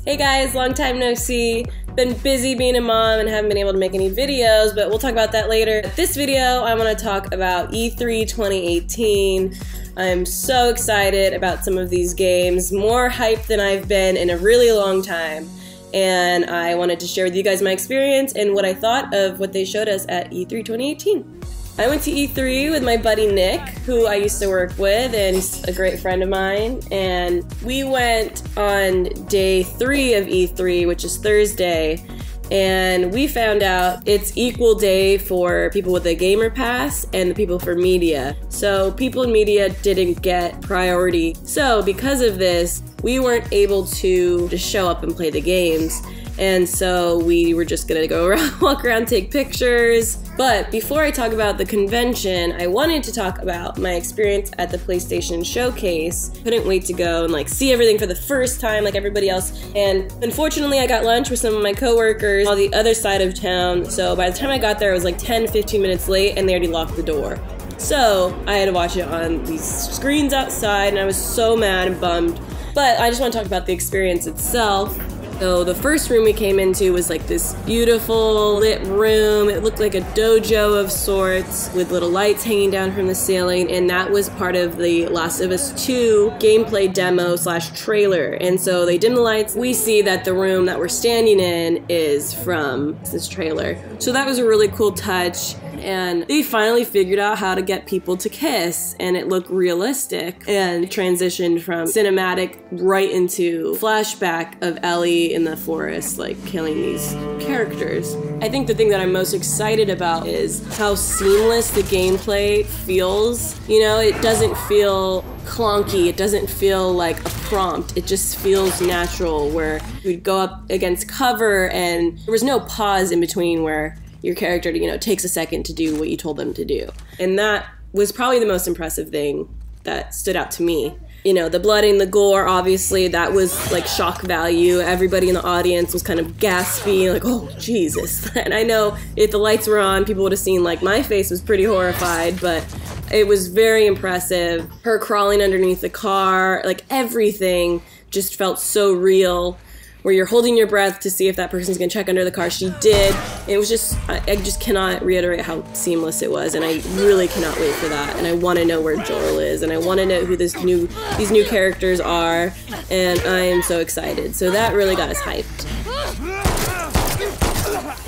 Hey guys, long time no see. Been busy being a mom and haven't been able to make any videos, but we'll talk about that later. This video, I want to talk about E3 2018. I'm so excited about some of these games, more hyped than I've been in a really long time. And I wanted to share with you guys my experience and what I thought of what they showed us at E3 2018. I went to E3 with my buddy Nick, who I used to work with, and he's a great friend of mine. And we went on day 3 of E3, which is Thursday, and we found out it's equal day for people with a gamer pass and the people for media. So people in media didn't get priority. So because of this, we weren't able to just show up and play the games. And so we were just gonna go around, walk around, take pictures. But before I talk about the convention, I wanted to talk about my experience at the PlayStation Showcase. Couldn't wait to go and see everything for the first time like everybody else. And unfortunately, I got lunch with some of my coworkers on the other side of town. So by the time I got there, it was like 10-15 minutes late and they already locked the door. So I had to watch it on these screens outside and I was so mad and bummed. But I just want to talk about the experience itself. So the first room we came into was like this beautiful lit room. It looked like a dojo of sorts with little lights hanging down from the ceiling, and that was part of the Last of Us 2 gameplay demo / trailer. And so they dim the lights. We see that the room that we're standing in is from this trailer. So that was a really cool touch. And they finally figured out how to get people to kiss, and it looked realistic and transitioned from cinematic right into flashback of Ellie in the forest, killing these characters. I think the thing that I'm most excited about is how seamless the gameplay feels. You know, it doesn't feel clunky, it doesn't feel like a prompt, it just feels natural, where we'd go up against cover and there was no pause in between where your character, takes a second to do what you told them to do. And that was probably the most impressive thing that stood out to me. The blood and the gore, obviously, that was shock value. Everybody in the audience was kind of gasping, oh, Jesus. And I know if the lights were on, people would have seen, my face was pretty horrified, but it was very impressive. Her crawling underneath the car, everything just felt so real, where you're holding your breath to see if that person's gonna check under the car. She did. It was just, I just cannot reiterate how seamless it was, and I really cannot wait for that. And I want to know where Joel is, and I want to know who these new characters are, and I am so excited. So that really got us hyped.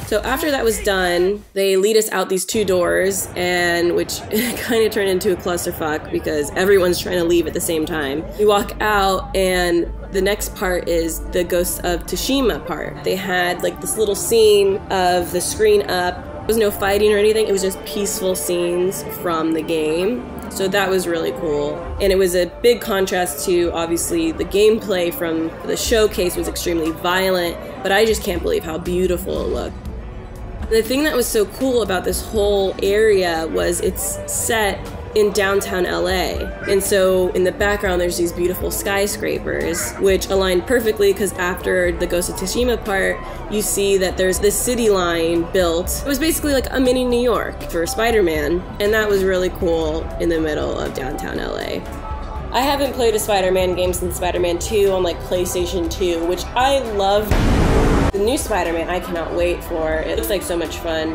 So after that was done, they lead us out these 2 doors, and which kind of turned into a clusterfuck because everyone's trying to leave at the same time. We walk out, and the next part is the Ghost of Tsushima part. They had this little scene of the screen up. There was no fighting or anything. It was just peaceful scenes from the game. So that was really cool. And it was a big contrast to, obviously, the gameplay from the showcase was extremely violent, but I just can't believe how beautiful it looked. The thing that was so cool about this whole area was it's set in downtown LA. And so in the background there's these beautiful skyscrapers, which aligned perfectly because after the Ghost of Tsushima part, you see that there's this city line built. It was basically like a mini New York for Spider-Man, and that was really cool in the middle of downtown LA. I haven't played a Spider-Man game since Spider-Man 2 on PlayStation 2, which I love. The new Spider-Man I cannot wait for. It looks like so much fun.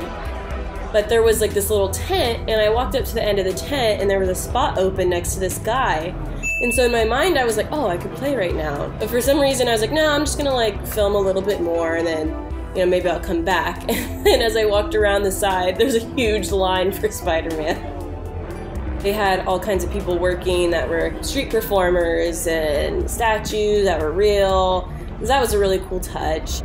But there was this little tent, and I walked up to the end of the tent, and there was a spot open next to this guy. And so in my mind, I was like, oh, I could play right now. But for some reason, I was like, no, I'm just gonna film a little bit more, and then, maybe I'll come back. And as I walked around the side, there's a huge line for Spider-Man. They had all kinds of people working that were street performers and statues that were real. That was a really cool touch.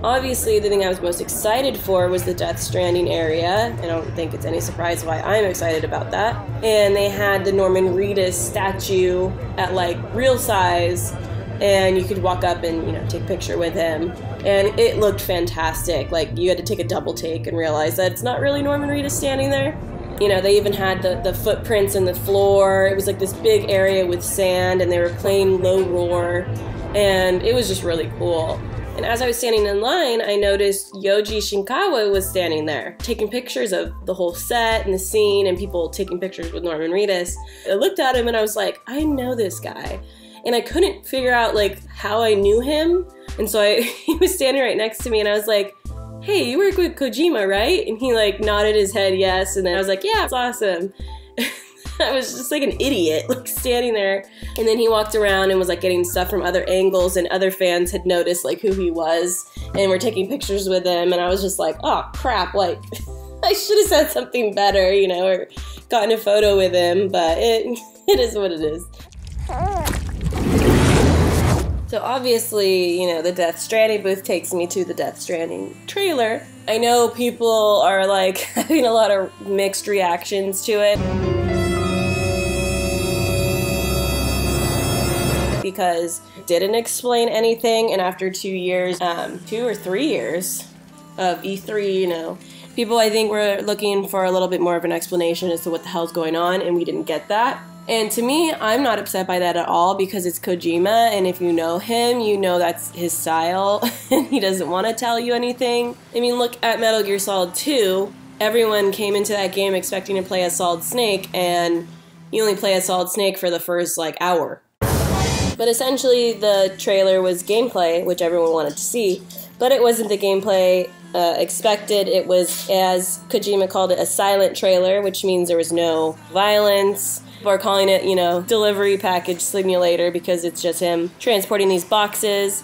Obviously, the thing I was most excited for was the Death Stranding area. I don't think it's any surprise why I'm excited about that. And they had the Norman Reedus statue at real size, and you could walk up and take a picture with him. And it looked fantastic. You had to take a double take and realize that it's not really Norman Reedus standing there. They even had the footprints in the floor. It was this big area with sand, and they were playing Low Roar, and it was just really cool. And as I was standing in line, I noticed Yoji Shinkawa was standing there, taking pictures of the whole set and the scene and people taking pictures with Norman Reedus. I looked at him and I was like, I know this guy. And I couldn't figure out like how I knew him, And so he was standing right next to me, and I was like, hey, you work with Kojima, right? And he like nodded his head yes, and then I was like, yeah, it's awesome. I was just like an idiot, like standing there. And then he walked around and was like getting stuff from other angles, and other fans had noticed like who he was and were taking pictures with him, and I was just like, oh crap, like I should have said something better, you know, or gotten a photo with him, but it is what it is. So obviously, you know, the Death Stranding booth takes me to the Death Stranding trailer. I know people are like having a lot of mixed reactions to it, because it didn't explain anything, and after 2 years, 2 or 3 years of E3, you know, people I think were looking for a little bit more of an explanation as to what the hell's going on, and we didn't get that. And to me, I'm not upset by that at all, because it's Kojima, and if you know him, you know that's his style, and he doesn't want to tell you anything. I mean, look at Metal Gear Solid 2. Everyone came into that game expecting to play as Solid Snake, and you only play as Solid Snake for the first, like, hour. But essentially, the trailer was gameplay, which everyone wanted to see, but it wasn't the gameplay expected. It was, as Kojima called it, a silent trailer, which means there was no violence. People are calling it, you know, delivery package simulator, because it's just him transporting these boxes.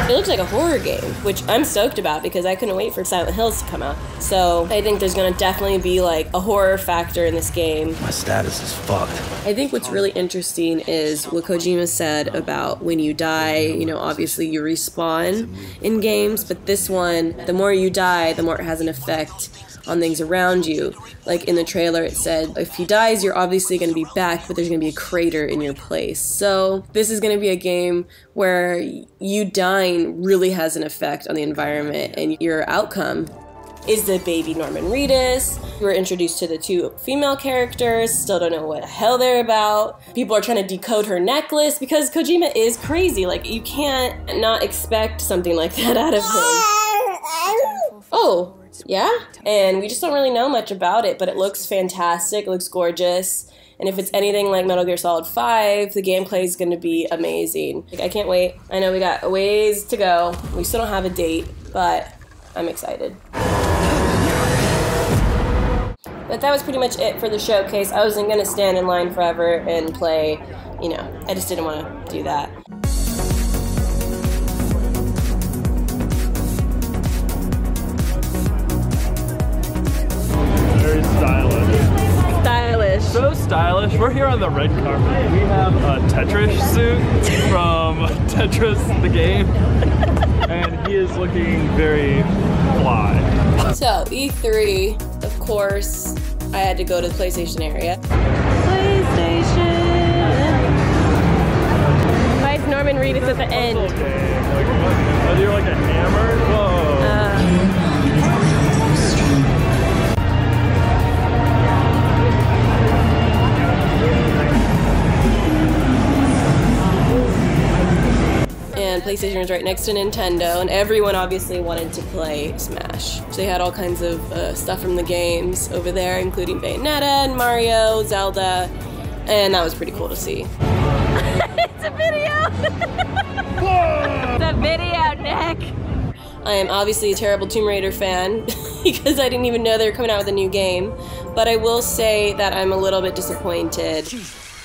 It looks like a horror game, which I'm stoked about because I couldn't wait for Silent Hills to come out. So I think there's gonna definitely be like a horror factor in this game. My status is fucked. I think what's really interesting is what Kojima said about when you die, you know, obviously you respawn in games, but this one, the more you die, the more it has an effect on things around you. Like in the trailer it said, if he dies, you're obviously going to be back, but there's going to be a crater in your place. So this is going to be a game where you dying really has an effect on the environment, and your outcome is the baby Norman Reedus. We were introduced to the 2 female characters, still don't know what the hell they're about. People are trying to decode her necklace, because Kojima is crazy. Like, you can't not expect something like that out of him. Oh, yeah? And we just don't really know much about it, but it looks fantastic, it looks gorgeous. And if it's anything like Metal Gear Solid 5, the gameplay is going to be amazing. Like, I can't wait. I know we got a ways to go. We still don't have a date, but I'm excited. But that was pretty much it for the showcase. I wasn't going to stand in line forever and play, you know, I just didn't want to do that. Very stylish. Stylish. So stylish. We're here on the red carpet. We have a Tetris suit from Tetris the game. And he is looking very fly. So, E3, of course, I had to go to the PlayStation area. PlayStation! Why is Norman Reedus at the end? Are you like a hammer? Whoa. And PlayStation was right next to Nintendo, and everyone obviously wanted to play Smash. So they had all kinds of stuff from the games over there, including Bayonetta and Mario, Zelda, and that was pretty cool to see. It's a video! It's a video, Nick! I am obviously a terrible Tomb Raider fan, because I didn't even know they were coming out with a new game, but I will say that I'm a little bit disappointed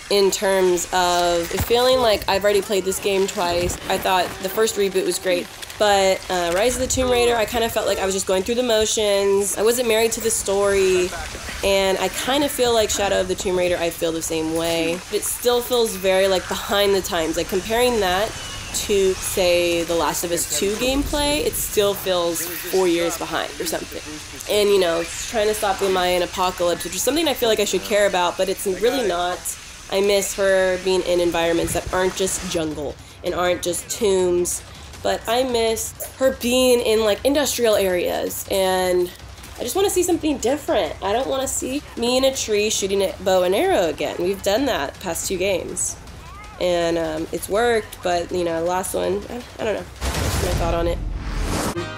in terms of feeling like I've already played this game twice. I thought the first reboot was great, but Rise of the Tomb Raider, I kind of felt like I was just going through the motions. I wasn't married to the story, and I kind of feel like Shadow of the Tomb Raider, I feel the same way. It still feels very like behind the times. Like comparing that to, say, The Last of Us 2 gameplay, it still feels 4 years behind or something. And, you know, trying to stop the Mayan apocalypse, which is something I feel like I should care about, but it's really not. I miss her being in environments that aren't just jungle and aren't just tombs, but I miss her being in like industrial areas, and I just want to see something different. I don't want to see me in a tree shooting at bow and arrow again. We've done that past 2 games, and it's worked, but you know, the last one, I don't know. That's my thought on it.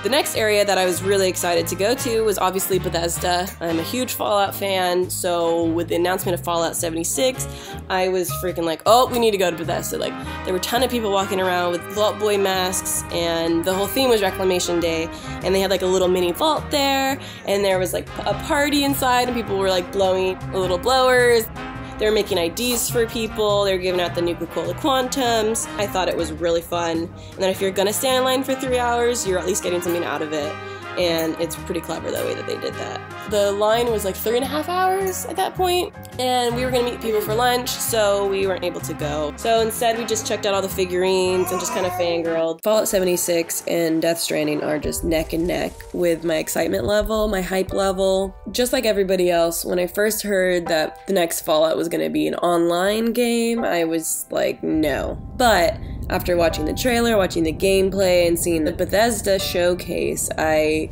The next area that I was really excited to go to was obviously Bethesda. I'm a huge Fallout fan, so with the announcement of Fallout 76, I was freaking like, oh, we need to go to Bethesda. Like, there were a ton of people walking around with Vault Boy masks, and the whole theme was Reclamation Day, and they had like a little mini vault there, and there was like a party inside, and people were like blowing little blowers. They were making IDs for people, they were giving out the Nuka-Cola Quantums. I thought it was really fun. And then if you're gonna stand in line for 3 hours, you're at least getting something out of it. And it's pretty clever the way that they did that. The line was like 3.5 hours at that point, and we were gonna meet people for lunch, so we weren't able to go. So instead we just checked out all the figurines and just kind of fangirled. Fallout 76 and Death Stranding are just neck and neck with my excitement level, my hype level. Just like everybody else, when I first heard that the next Fallout was gonna be an online game, I was like, no. But after watching the trailer, watching the gameplay, and seeing the Bethesda showcase, I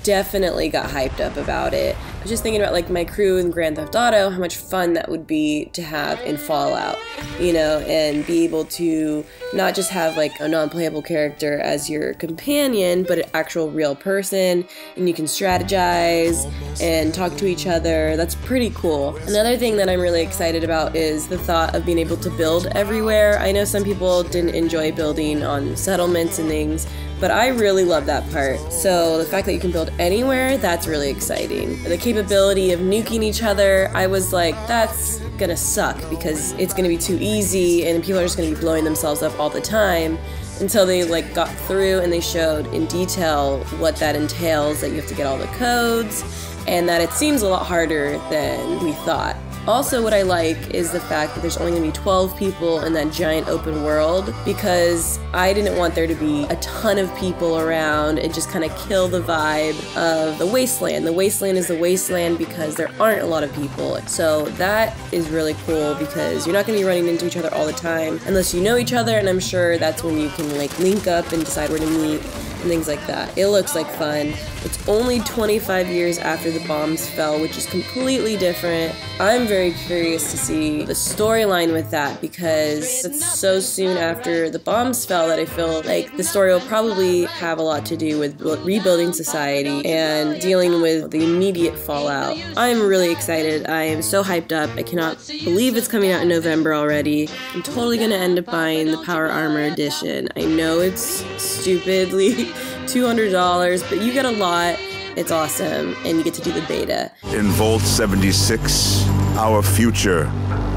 definitely got hyped up about it. I was just thinking about like my crew in Grand Theft Auto, how much fun that would be to have in Fallout, you know, and be able to not just have like a non-playable character as your companion, but an actual real person, and you can strategize and talk to each other. That's pretty cool. Another thing that I'm really excited about is the thought of being able to build everywhere. I know some people didn't enjoy building on settlements and things, but I really love that part. So the fact that you can build anywhere, that's really exciting. The capability of nuking each other, I was like, that's gonna suck because it's gonna be too easy and people are just gonna be blowing themselves up all the time, until they like got through and they showed in detail what that entails, that you have to get all the codes, and that it seems a lot harder than we thought. Also, what I like is the fact that there's only going to be 12 people in that giant open world, because I didn't want there to be a ton of people around and just kind of kill the vibe of the wasteland. The wasteland is the wasteland because there aren't a lot of people. So that is really cool because you're not going to be running into each other all the time unless you know each other, and I'm sure that's when you can like link up and decide where to meet and things like that. It looks like fun. It's only 25 years after the bombs fell, which is completely different. I'm very curious to see the storyline with that because it's so soon after the bombs fell that I feel like the story will probably have a lot to do with rebuilding society and dealing with the immediate fallout. I'm really excited. I am so hyped up. I cannot believe it's coming out in November already. I'm totally gonna end up buying the Power Armor Edition. I know it's stupidly $200, but you get a lot. It's awesome, and you get to do the beta. In Vault 76, our future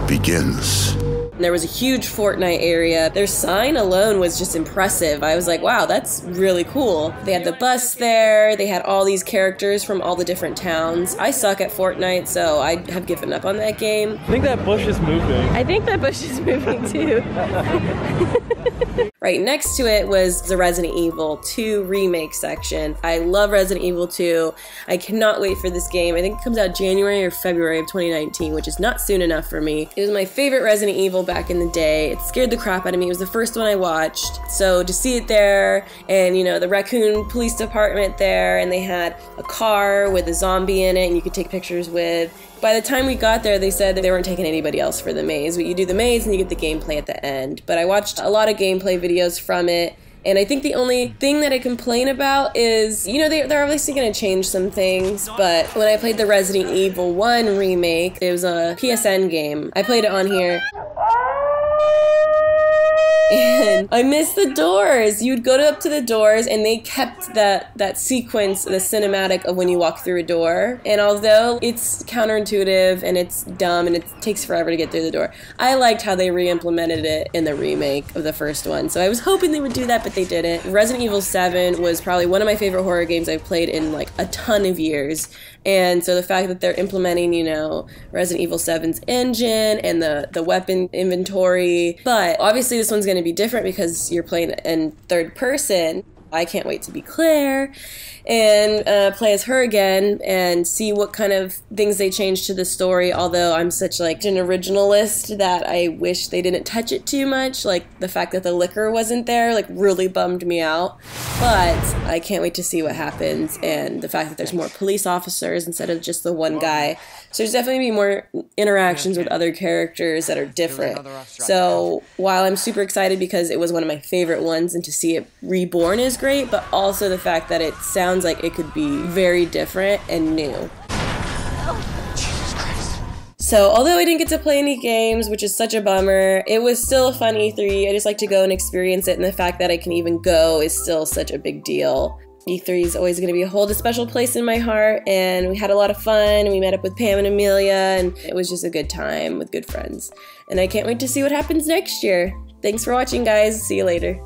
begins. There was a huge Fortnite area. Their sign alone was just impressive. I was like, wow, that's really cool. They had the bus there. They had all these characters from all the different towns. I suck at Fortnite, so I have given up on that game. I think that bush is moving. I think that bush is moving too. Right next to it was the Resident Evil 2 remake section. I love Resident Evil 2. I cannot wait for this game. I think it comes out January or February of 2019, which is not soon enough for me. It was my favorite Resident Evil back in the day. It scared the crap out of me. It was the first one I watched. So to see it there, and you know, the Raccoon Police Department there, and they had a car with a zombie in it and you could take pictures with. By the time we got there, they said that they weren't taking anybody else for the maze, but you do the maze and you get the gameplay at the end. But I watched a lot of gameplay videos from it, and I think the only thing that I complain about is, you know, they're obviously going to change some things, but when I played the Resident Evil 1 remake, it was a PSN game. I played it on here. And I missed the doors. You'd go up to the doors and they kept that sequence, the cinematic of when you walk through a door. And although it's counterintuitive and it's dumb and it takes forever to get through the door, I liked how they re-implemented it in the remake of the first one. So I was hoping they would do that, but they didn't. Resident Evil 7 was probably one of my favorite horror games I've played in like a ton of years. And so the fact that they're implementing, you know, Resident Evil 7's engine and the weapon inventory, but obviously this one's going to be different because you're playing in third person. I can't wait to be Claire and play as her again and see what kind of things they changed to the story, although I'm such like an originalist that I wish they didn't touch it too much. Like the fact that the liquor wasn't there like really bummed me out, but I can't wait to see what happens, and the fact that there's more police officers instead of just the one guy. So there's definitely be more interactions with other characters that are different. So while I'm super excited because it was one of my favorite ones and to see it reborn is great, but also the fact that it sounds like it could be very different and new. So, although I didn't get to play any games, which is such a bummer, it was still a fun E3. I just like to go and experience it, and the fact that I can even go is still such a big deal. E3 is always going to hold a special place in my heart, and we had a lot of fun, and we met up with Pam and Amelia, and it was just a good time with good friends. And I can't wait to see what happens next year. Thanks for watching, guys. See you later.